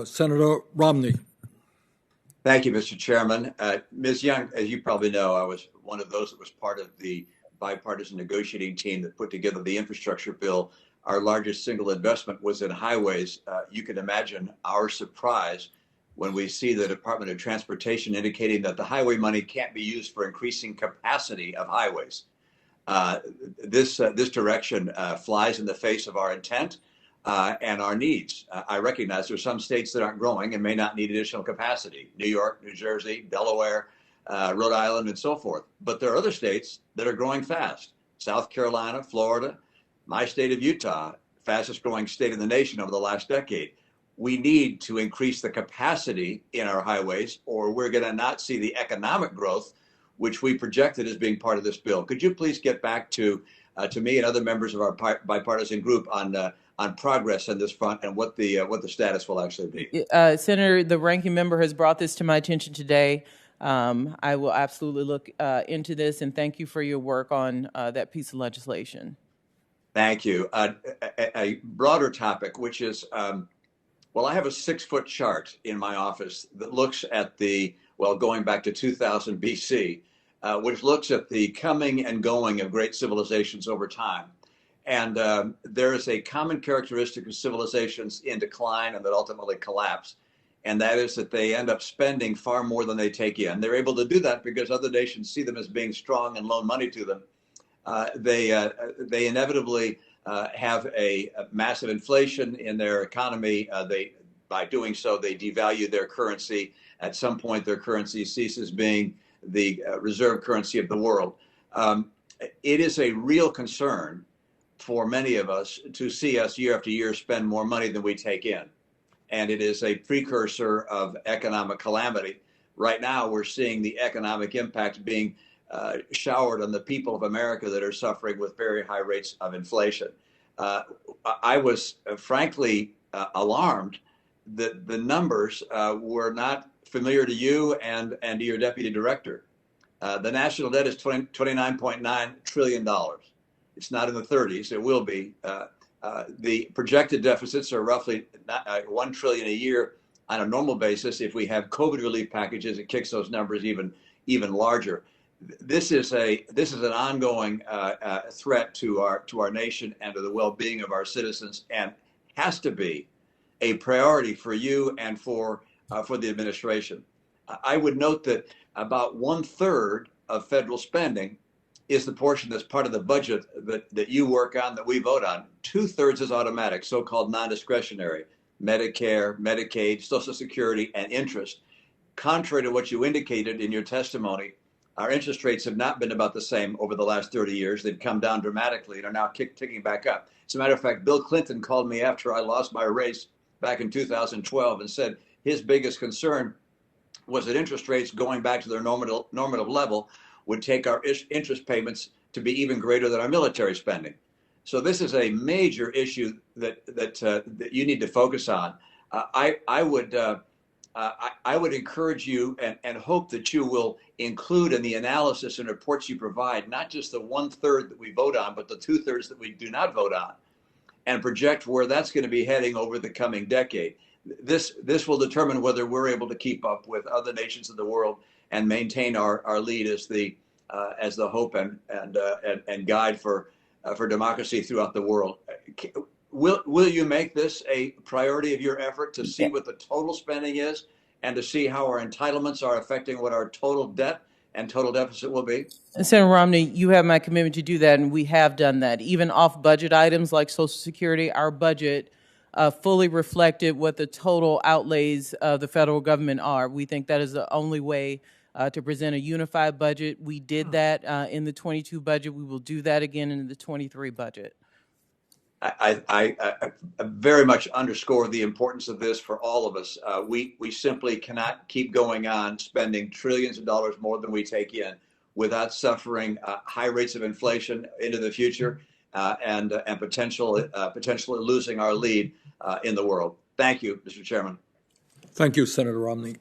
Senator Romney. Thank you, Mr. Chairman. Ms. Young, as you probably know, I was one of those that was part of the bipartisan negotiating team that put together the infrastructure bill. Our largest single investment was in highways. You can imagine our surprise when we see the Department of Transportation indicating that the highway money can't be used for increasing capacity of highways. This direction flies in the face of our intent and our needs. I recognize there are some states that aren't growing and may not need additional capacity: New York, New Jersey, Delaware, Rhode Island, and so forth. But there are other states that are growing fast: South Carolina, Florida, my state of Utah, fastest growing state in the nation over the last decade. We need to increase the capacity in our highways, or we're going to not see the economic growth which we projected as being part of this bill. Could you please get back to me and other members of our bipartisan group on progress on this front and what the status will actually be? Senator, the ranking member has brought this to my attention today. I will absolutely look into this, and thank you for your work on that piece of legislation. Thank you. A broader topic, which is, well, I have a 6-foot chart in my office that looks at going back to 2000 BC, which looks at the coming and going of great civilizations over time. And there is a common characteristic of civilizations in decline and that ultimately collapse, and that is that they end up spending far more than they take in. They're able to do that because other nations see them as being strong and loan money to them. They inevitably have a massive inflation in their economy. By doing so, they devalue their currency. At some point, their currency ceases being the reserve currency of the world. It is a real concern for many of us to see us year after year spend more money than we take in. And it is a precursor of economic calamity. Right now, we're seeing the economic impact being showered on the people of America that are suffering with very high rates of inflation. I was frankly alarmed that the numbers were not familiar to you and to your deputy director. The national debt is $29.9 trillion. It's not in the 30s. It will be. The projected deficits are roughly $1 trillion a year on a normal basis. If we have COVID relief packages, it kicks those numbers even larger. This is an ongoing threat to our nation and to the well-being of our citizens, and has to be a priority for you and for the administration. I would note that about 1/3 of federal spending is the portion that's part of the budget that you work on, that we vote on. 2/3 is automatic, so-called non-discretionary: Medicare, Medicaid, Social Security, and interest. Contrary to what you indicated in your testimony, our interest rates have not been about the same over the last 30 years. They've come down dramatically and are now ticking back up. As a matter of fact, Bill Clinton called me after I lost my race back in 2012 and said his biggest concern was that interest rates going back to their normative level would take our interest payments to be even greater than our military spending. So this is a major issue that you need to focus on. I would encourage you and hope that you will include in the analysis and reports you provide not just the 1/3 that we vote on, but the 2/3 that we do not vote on, and project where that's going to be heading over the coming decade. This will determine whether we're able to keep up with other nations of the world and maintain our lead as the hope and guide for democracy throughout the world. Will you make this a priority of your effort to see what the total spending is and to see how our entitlements are affecting what our total debt and total deficit will be? Senator Romney, you have my commitment to do that, and we have done that. Even off-budget items like Social Security, our budget fully reflected what the total outlays of the federal government are. We think that is the only way to present a unified budget. We did that in the 22 budget. We will do that again in the 23 budget. I very much underscore the importance of this for all of us. We simply cannot keep going on spending trillions of dollars more than we take in without suffering high rates of inflation into the future and potentially losing our lead in the world. Thank you, Mr. Chairman. Thank you, Senator Romney.